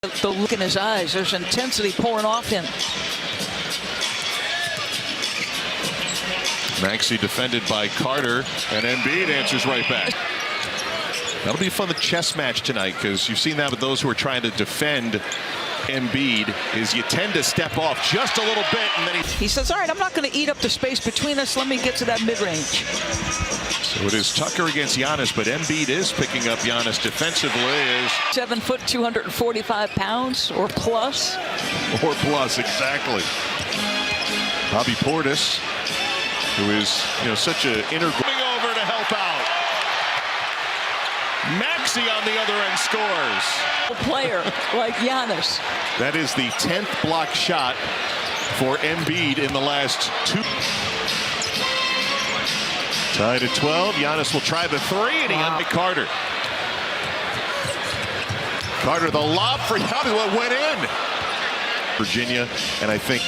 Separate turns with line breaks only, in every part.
The look in his eyes, there's intensity pouring off him.
Maxey defended by Carter, and Embiid answers right back. That'll be a fun chess match tonight, because you've seen that with those who are trying to defend Embiid, is you tend to step off just a little bit, and then
he says, all right, I'm not going to eat up the space between us. Let me get to that mid-range.
So it is Tucker against Giannis, but Embiid is picking up Giannis defensively.
7 foot, 245 pounds or plus.
Or plus, exactly. Bobby Portis, who is, such an integral. Over to help out. Maxey on the other end scores.
A player like Giannis.
That is the 10th block shot for Embiid in the last two. Tied at 12. Giannis will try the three, and he unpicked Carter. Carter, the lob for Giannis, what went in. Virginia, and I think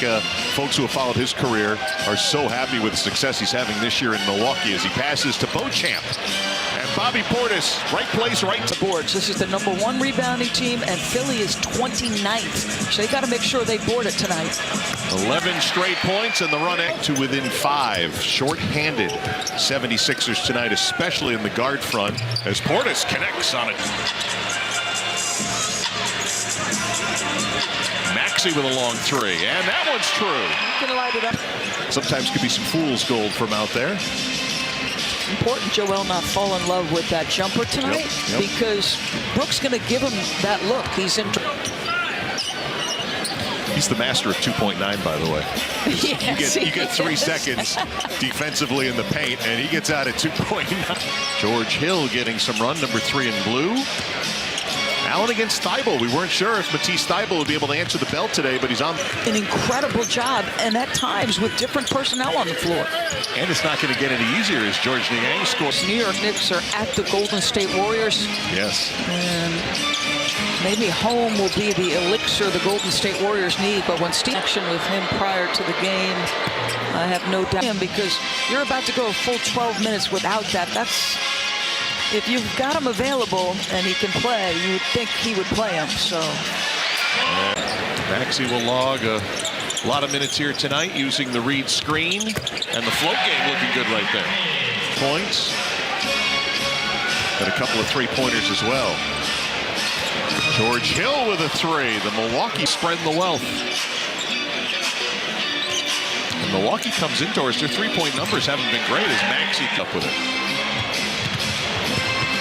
folks who have followed his career are so happy with the success he's having this year in Milwaukee as he passes to Beauchamp. And Bobby Portis, right place, right to
boards. This is the #1 rebounding team, and Philly is 29th. So they got to make sure they board it tonight.
11 straight points, and the run to within 5. Short-handed 76ers tonight, especially in the guard front, as Portis connects on it. Maxey with a long three, and that one's true.
Gonna light it up.
Sometimes could be some fool's gold from out there.
Important Joel not fall in love with that jumper tonight,
yep.
Because Brooks gonna give him that look. He's
the master of 2.9, by the way.
Yes,
you get 3 seconds defensively in the paint, and he gets out at 2.9. George Hill getting some run, #3 in blue. Allen against Thibault. We weren't sure if Matisse Thibault would be able to answer the bell today, but he's on.
An incredible job, and at times with different personnel on the floor.
And it's not going to get any easier as George Niang scores.
New York Knicks are at the Golden State Warriors.
Yes.
And maybe home will be the elixir the Golden State Warriors need, but when Steve action with him prior to the game, I have no doubt, because you're about to go a full 12 minutes without that. That's, if you've got him available and he can play, you would think he would play him. So
Maxey will log a lot of minutes here tonight using the read screen, and the float game looking good right there. Points and a couple of three-pointers as well. George Hill with a three. The Milwaukee spreading the wealth. And Milwaukee comes indoors. Their three-point numbers haven't been great as Maxey up with it.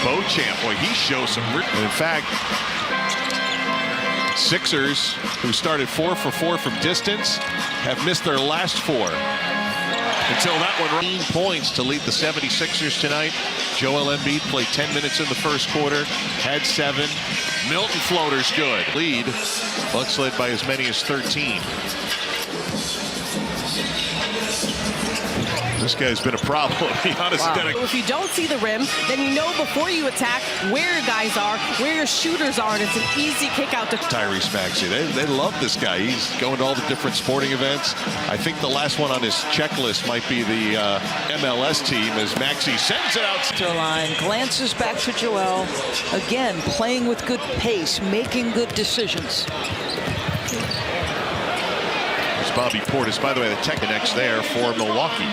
Beauchamp, boy, he shows some. In fact, Sixers, who started 4 for 4 from distance, have missed their last 4. Until that one, 18 points to lead the 76ers tonight. Joel Embiid played 10 minutes in the first quarter, had 7. Milton floater's good. Lead. Bucks led by as many as 13. This guy's been a problem. To be honest.
Wow. If you don't see the rim, then you know before you attack where your guys are, where your shooters are, and it's an easy kick out to
Tyrese Maxey. They love this guy. He's going to all the different sporting events. I think the last one on his checklist might be the MLS team, as Maxey sends it out
to the line, glances back to Joel. Again, playing with good pace, making good decisions.
Bobby Portis, by the way, the tech connects there for Milwaukee.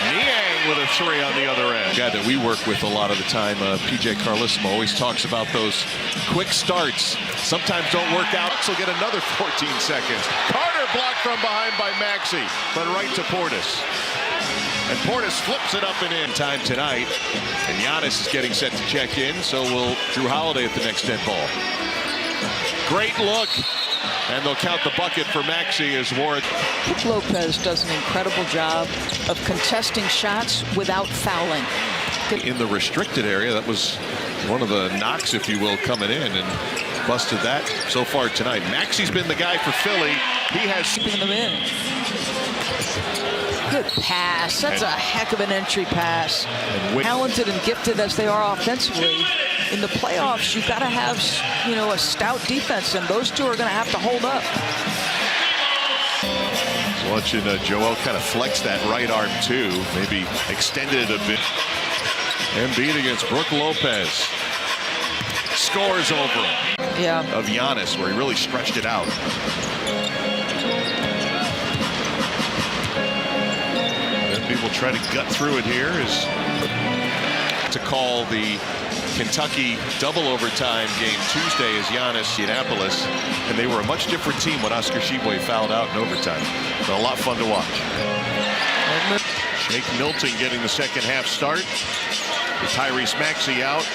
Niang with a three on the other end. A guy that we work with a lot of the time, PJ Carlissimo, always talks about those quick starts. Sometimes don't work out, so get another 14 seconds. Carter blocked from behind by Maxey, but right to Portis. And Portis flips it up and in. Time tonight, and Giannis is getting set to check in, so will Drew Holiday at the next dead ball. Great look, and they'll count the bucket for Maxey as Ward.
Lopez does an incredible job of contesting shots without fouling.
In the restricted area, that was one of the knocks, if you will, coming in, and busted that so far tonight. Maxey's been the guy for Philly. He has
keeping them in. Good pass. That's a heck of an entry pass. Talented and gifted as they are offensively, in the playoffs, you've got to have, a stout defense, and those two are going to have to hold up.
Watching Joel kind of flex that right arm too, maybe extended it a bit. Embiid against Brook Lopez. scores over him.
Yeah.
Of Giannis, where he really stretched it out. Embiid will try to gut through it here as to call the Kentucky double overtime game Tuesday as Giannis, Indianapolis, and they were a much different team when Oscar Tshiebwe fouled out in overtime. But a lot of fun to watch. Shake Milton getting the second half start. With Tyrese Maxey out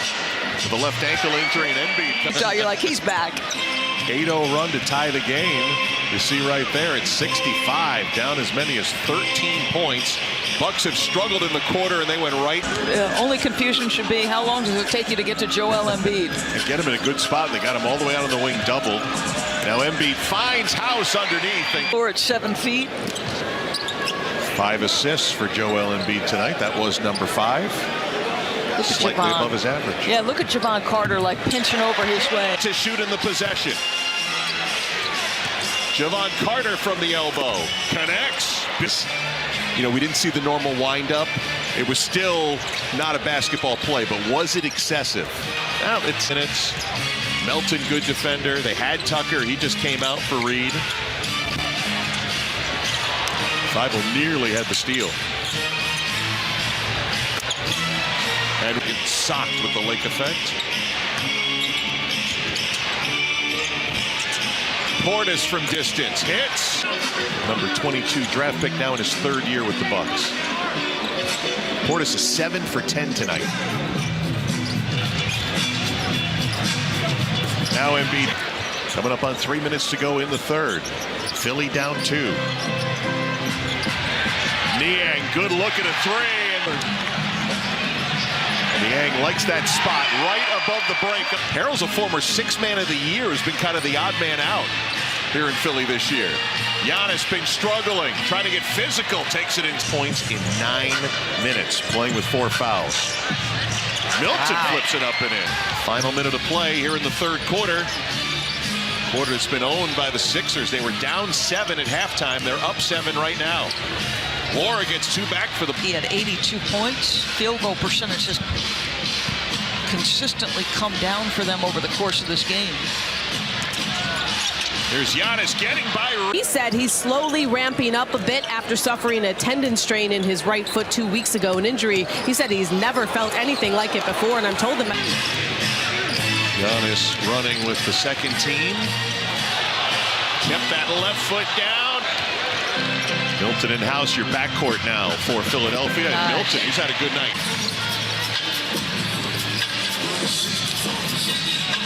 with a left ankle injury, and Embiid.
You're like, he's back.
8-0 run to tie the game. You see right there, it's 65, down as many as 13 points. Bucks have struggled in the quarter, and they went right.
Only confusion should be, how long does it take you to get to Joel Embiid?
And get him in a good spot. They got him all the way out on the wing, doubled. Now Embiid finds House underneath.
Or at 7 feet.
5 assists for Joel Embiid tonight. That was number 5.
Look at
Slightly
Javon.
above his average.
Yeah, look at Javon Carter like pinching over his way.
To shoot in the possession. Javon Carter from the elbow. Connects. You know, we didn't see the normal windup. It was still not a basketball play, but was it excessive? Well, it's Melton, good defender. They had Tucker. He just came out for Reed. Thibault nearly had the steal. And it's socked with the Lake effect. Portis from distance hits. Number 22 draft pick, now in his 3rd year with the Bucks. Portis is 7 for 10 tonight. Now Embiid coming up on 3 minutes to go in the 3rd. Philly down 2. Niang, good look at a 3. And Niang likes that spot right above the break. Harrell's a former 6th man of the year, who's been kind of the odd man out here in Philly this year. Giannis been struggling, trying to get physical, takes it in points in 9 minutes, playing with 4 fouls. Milton flips it up and in. Final minute of play here in the 3rd quarter. Quarter that's been owned by the Sixers. They were down 7 at halftime. They're up 7 right now. Laura gets 2 back for the.
He had 82 points. Field goal percentage has consistently come down for them over the course of this game.
Here's Giannis getting by.
He said he's slowly ramping up a bit after suffering a tendon strain in his right foot 2 weeks ago, an injury. He said he's never felt anything like it before, and I'm told him.
Giannis running with the second team. Kept that left foot down. Milton and House, your backcourt now for Philadelphia. And Milton, he's had a good night.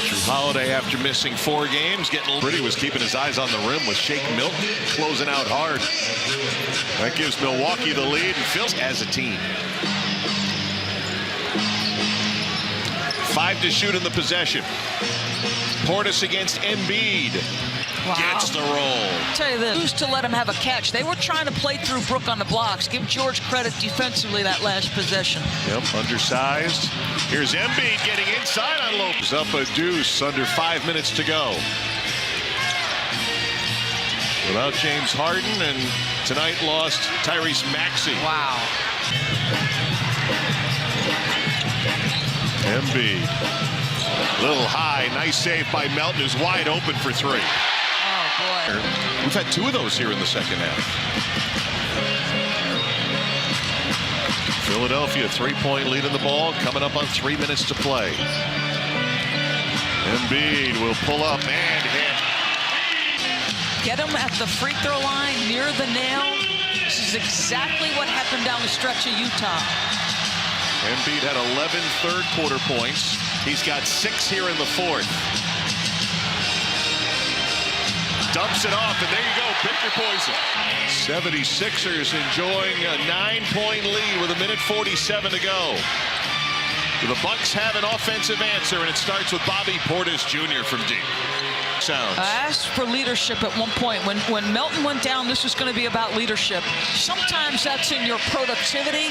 Drew Holiday, after missing 4 games, getting pretty, was keeping his eyes on the rim with Shake Milton closing out hard. That gives Milwaukee the lead, and Phil as a team. 5 to shoot in the possession. Portis against Embiid.
Wow.
Gets the roll.
I'll tell you this, who's to let him have a catch? They were trying to play through Brook on the blocks. Give George credit defensively that last possession.
Yep, undersized. Here's Embiid getting inside on Lopez. Up a deuce, under 5 minutes to go. Without James Harden, and tonight lost Tyrese Maxey.
Wow.
Embiid. Little high, nice save by Melton, who's wide open for 3.
Oh, boy.
We've had 2 of those here in the second half. Philadelphia, 3-point lead in the ball, coming up on 3 minutes to play. Embiid will pull up and hit.
Get him at the free throw line, near the nail. This is exactly what happened down the stretch of Utah.
Embiid had 11 third quarter points. He's got 6 here in the 4th. Dumps it off, and there you go. Pick your poison. 76ers enjoying a 9-point lead with 1:47 to go. The Bucks have an offensive answer, and it starts with Bobby Portis Jr. from deep. Sounds.
I asked for leadership at one point. When Melton went down, this was going to be about leadership. Sometimes that's in your productivity.